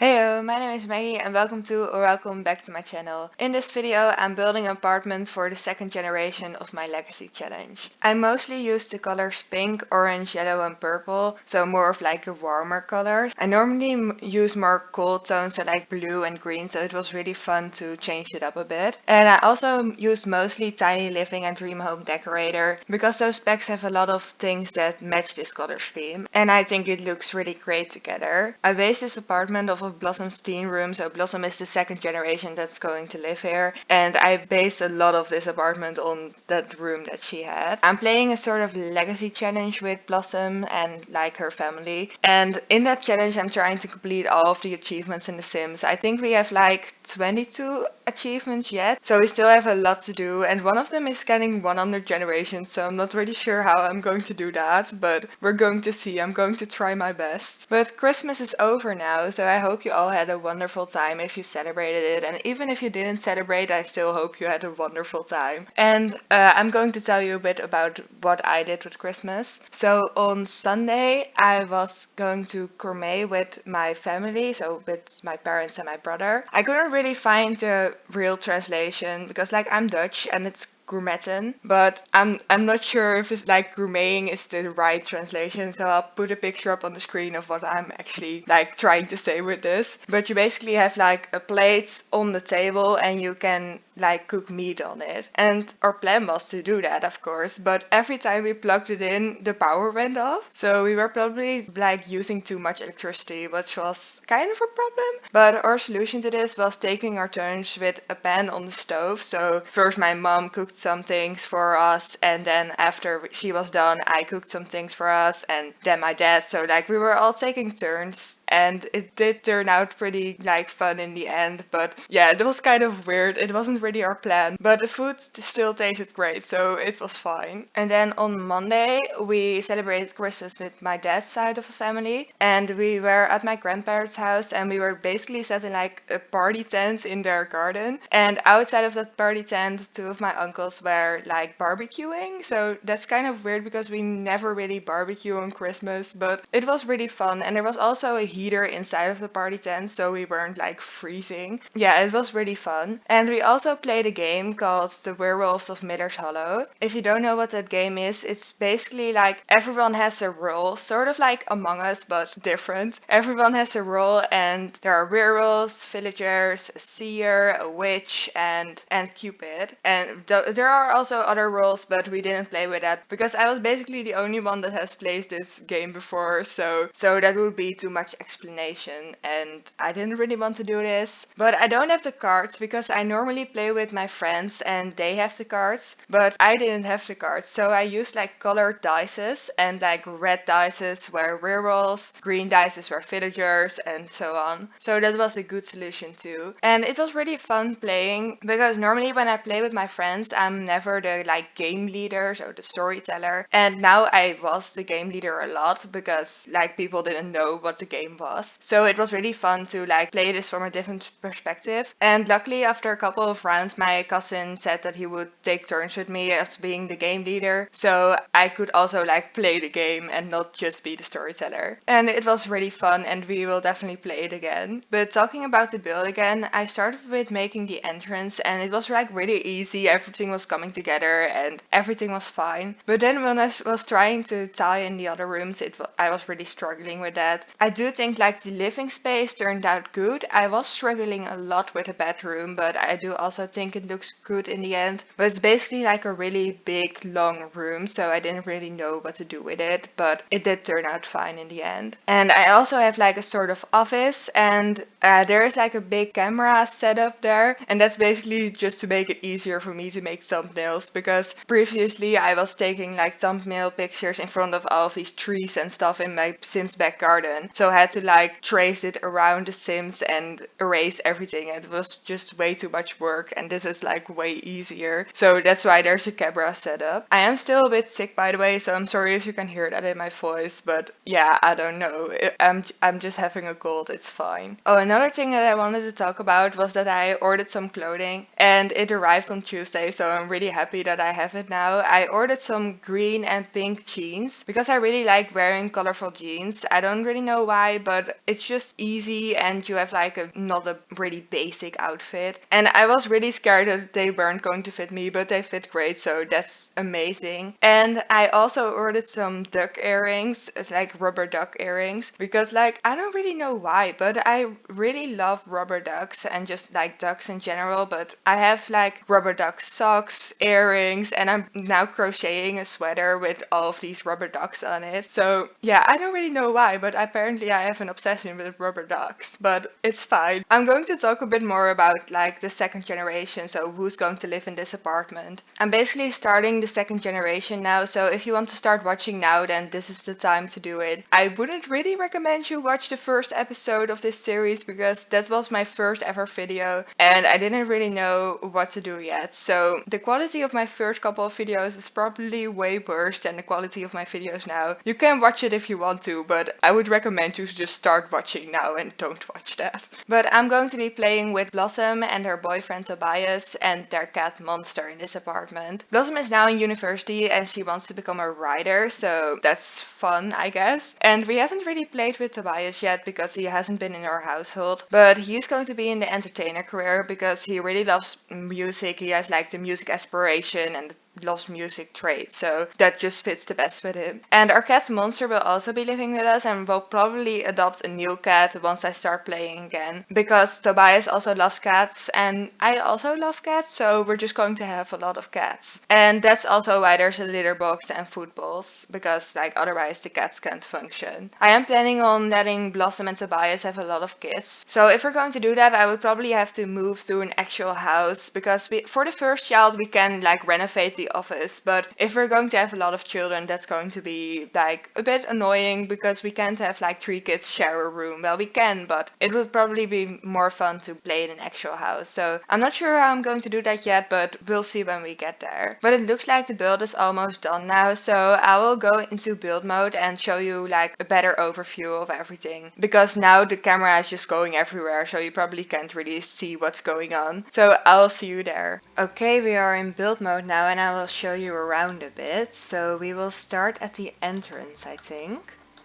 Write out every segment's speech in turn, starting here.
Heyo, my name is Maggie and welcome back to my channel. In this video I'm building an apartment for the second generation of my legacy challenge. I mostly use the colors pink, orange, yellow and purple, so more of like the warmer colors. I normally use more cold tones, so like blue and green, so it was really fun to change it up a bit. And I also use mostly Tiny Living and Dream Home Decorator because those packs have a lot of things that match this color scheme and I think it looks really great together. I based this apartment off of Blossom's teen room, so Blossom is the second generation that's going to live here, and I based a lot of this apartment on that room that she had. I'm playing a sort of legacy challenge with Blossom and like her family, and in that challenge I'm trying to complete all of the achievements in The Sims. I think we have like 22 achievements yet, so we still have a lot to do, and one of them is getting 100 generations, so I'm not really sure how I'm going to do that, but we're going to see. I'm going to try my best. But Christmas is over now, so I hope you all had a wonderful time if you celebrated it, and even if you didn't celebrate, I still hope you had a wonderful time. And I'm going to tell you a bit about what I did with Christmas. So on Sunday, I was going to gourmet with my family, so with my parents and my brother. I couldn't really find the real translation because like I'm Dutch and it's gourmetten, but I'm not sure if it's like gourmeting is the right translation, so I'll put a picture up on the screen of what I'm actually like trying to say with this. But you basically have like a plate on the table and you can like cook meat on it. And our plan was to do that, of course, but every time we plugged it in, the power went off. So we were probably like using too much electricity, which was kind of a problem. But our solution to this was taking our turns with a pan on the stove. So first my mom cooked some things for us, and then after she was done, I cooked some things for us, and then my dad. So like we were all taking turns, and it did turn out pretty like fun in the end. But yeah, it was kind of weird. It wasn't really our plan, but the food still tasted great, so it was fine. And then on Monday we celebrated Christmas with my dad's side of the family, and we were at my grandparents' house, and we were basically setting like a party tent in their garden. And outside of that party tent, two of my uncles were like barbecuing. So that's kind of weird because we never really barbecue on Christmas, but it was really fun. And there was also a heater inside of the party tent, so we weren't like freezing. Yeah, it was really fun. And we also played a game called The Werewolves of Miller's Hollow. If you don't know what that game is, it's basically like everyone has a role, sort of like Among Us, but different. Everyone has a role, and there are werewolves, villagers, a seer, a witch, and Cupid. And there are also other roles, but we didn't play with that because I was basically the only one that has played this game before, so that would be too much explanation, and I didn't really want to do this. But I don't have the cards because I normally play with my friends and they have the cards, but I didn't have the cards, so I used like colored dices, and like red dices were werewolves, green dices were villagers, and so on. So that was a good solution too. And it was really fun playing because normally when I play with my friends, I'm never the like game leader, so the storyteller. And now I was the game leader a lot because like people didn't know what the game was. So it was really fun to like play this from a different perspective. And luckily after a couple of rounds, my cousin said that he would take turns with me as being the game leader. So I could also like play the game and not just be the storyteller. And it was really fun, and we will definitely play it again. But talking about the build again, I started with making the entrance, and it was like really easy. Everything was coming together and everything was fine. But then when I was trying to tie in the other rooms, I was really struggling with that. I do think like the living space turned out good. I was struggling a lot with the bedroom, but I do also think it looks good in the end. But it's basically like a really big long room, so I didn't really know what to do with it, but it did turn out fine in the end. And I also have like a sort of office, and there is like a big camera set up there, and that's basically just to make it easier for me to make thumbnails, because previously I was taking like thumbnail pictures in front of all of these trees and stuff in my Sims back garden, so I had to like trace it around the Sims and erase everything, and it was just way too much work, and this is like way easier. So that's why there's a camera set up. I am still a bit sick, by the way, so I'm sorry if you can hear that in my voice, but yeah, I don't know. I'm just having a cold, it's fine. Oh, another thing that I wanted to talk about was that I ordered some clothing and it arrived on Tuesday, so I'm really happy that I have it now. I ordered some green and pink jeans because I really like wearing colorful jeans. I don't really know why, but it's just easy and you have like a not a really basic outfit. And I was really scared that they weren't going to fit me, but they fit great, so that's amazing. And I also ordered some duck earrings. It's like rubber duck earrings because like I don't really know why, but I really love rubber ducks and just like ducks in general. But I have like rubber duck socks, earrings, and I'm now crocheting a sweater with all of these rubber ducks on it. So yeah, I don't really know why, but apparently I have an obsession with rubber ducks. But it's fine. I'm going to talk a bit more about like the second generation, so who's going to live in this apartment. I'm basically starting the second generation now, so if you want to start watching now, then this is the time to do it. I wouldn't really recommend you watch the first episode of this series because that was my first ever video and I didn't really know what to do yet. So the quality of my first couple of videos is probably way worse than the quality of my videos now. You can watch it if you want to, but I would recommend you to just start watching now and don't watch that. But I'm going to be playing with Blossom and her boyfriend Tobias and their cat Monster in this apartment. Blossom is now in university and she wants to become a writer, so that's fun, I guess. And we haven't really played with Tobias yet because he hasn't been in our household, but he's going to be in the entertainer career because he really loves music. He has like the music aspiration and loves music trade, so that just fits the best with him. And our cat Monster will also be living with us and will probably adopt a new cat once I start playing again, because Tobias also loves cats and I also love cats, so we're just going to have a lot of cats. And that's also why there's a litter box and food bowls, because like otherwise the cats can't function. I am planning on letting Blossom and Tobias have a lot of kids, so if we're going to do that I would probably have to move to an actual house, because for the first child we can like renovate the office, but if we're going to have a lot of children that's going to be like a bit annoying because we can't have like 3 kids share a room. Well, we can, but it would probably be more fun to play in an actual house. So I'm not sure how I'm going to do that yet, but we'll see when we get there. But it looks like the build is almost done now, so I will go into build mode and show you like a better overview of everything, because now the camera is just going everywhere, so you probably can't really see what's going on. So I'll see you there. Okay, we are in build mode now and I will show you around a bit. So we will start at the entrance, I think.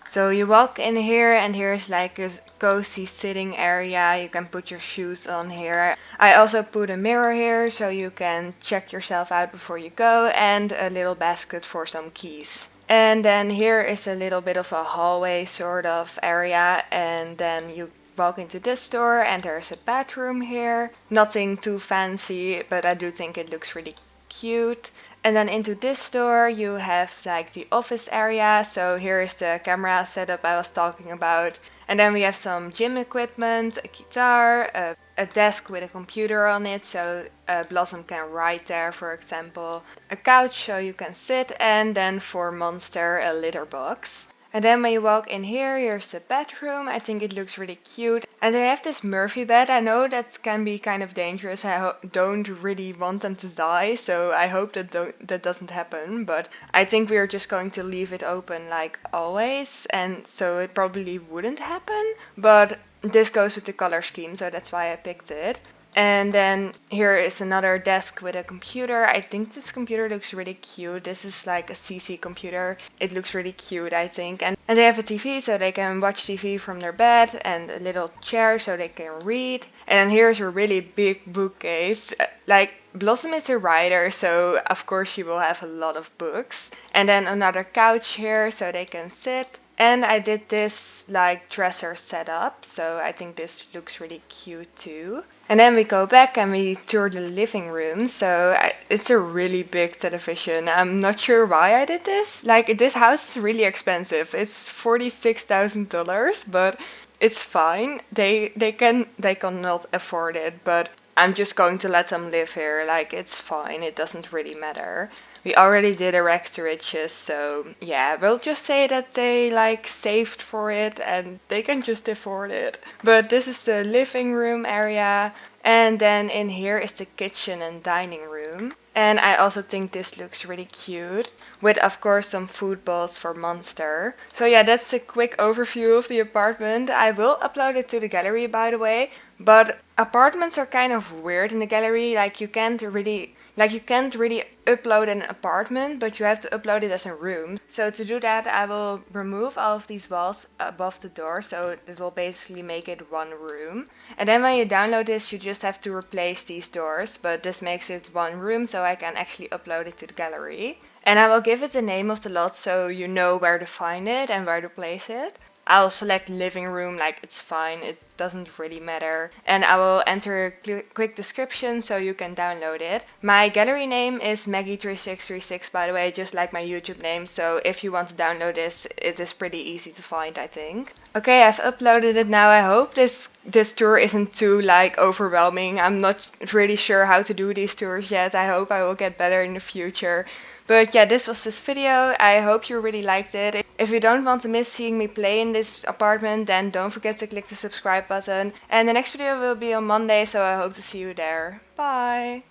So you walk in here and here's like a cozy sitting area. You can put your shoes on here. I also put a mirror here so you can check yourself out before you go, and a little basket for some keys. And then here is a little bit of a hallway sort of area, and then you walk into this door and there's a bathroom here. Nothing too fancy, but I do think it looks really cute. And then into this door you have like the office area, so here is the camera setup I was talking about. And then we have some gym equipment, a guitar, a desk with a computer on it, so Blossom can write there, for example. A couch so you can sit, and then for Monster a litter box. And then when you walk in here, here's the bedroom. I think it looks really cute. And they have this Murphy bed. I know that can be kind of dangerous. I don't really want them to die, so I hope that doesn't happen. But I think we're just going to leave it open like always, and so it probably wouldn't happen. But this goes with the color scheme, so that's why I picked it. And then here is another desk with a computer. I think this computer looks really cute. This is like a CC computer. It looks really cute, I think. And they have a TV so they can watch TV from their bed, and a little chair so they can read. And then here's a really big bookcase. Like Blossom is a writer, so of course she will have a lot of books. And then another couch here so they can sit. And I did this like dresser setup, so I think this looks really cute too. And then we go back and we tour the living room. So it's a really big television. I'm not sure why I did this. Like, this house is really expensive. It's $46,000, but it's fine. They cannot afford it, but I'm just going to let them live here. Like, it's fine. It doesn't really matter. We already did a rags to riches, so yeah, we'll just say that they like saved for it and they can just afford it. But this is the living room area. And then in here is the kitchen and dining room. And I also think this looks really cute, with of course some food bowls for Monster. So yeah, that's a quick overview of the apartment. I will upload it to the gallery, by the way, but apartments are kind of weird in the gallery. You can't really upload an apartment, but you have to upload it as a room. So to do that, I will remove all of these walls above the door, so it will basically make it one room. And then when you download this, you just have to replace these doors, but this makes it one room, so I can actually upload it to the gallery. And I will give it the name of the lot so you know where to find it and where to place it. I'll select living room, like it's fine, it doesn't really matter. And I will enter a quick description so you can download it. My gallery name is Maggie3636, by the way, just like my YouTube name. So if you want to download this, it is pretty easy to find, I think. Okay, I've uploaded it now. I hope this tour isn't too overwhelming. I'm not really sure how to do these tours yet. I hope I will get better in the future. But yeah, this was this video. I hope you really liked it. If you don't want to miss seeing me play in this apartment, then don't forget to click the subscribe button. And the next video will be on Monday, so I hope to see you there. Bye!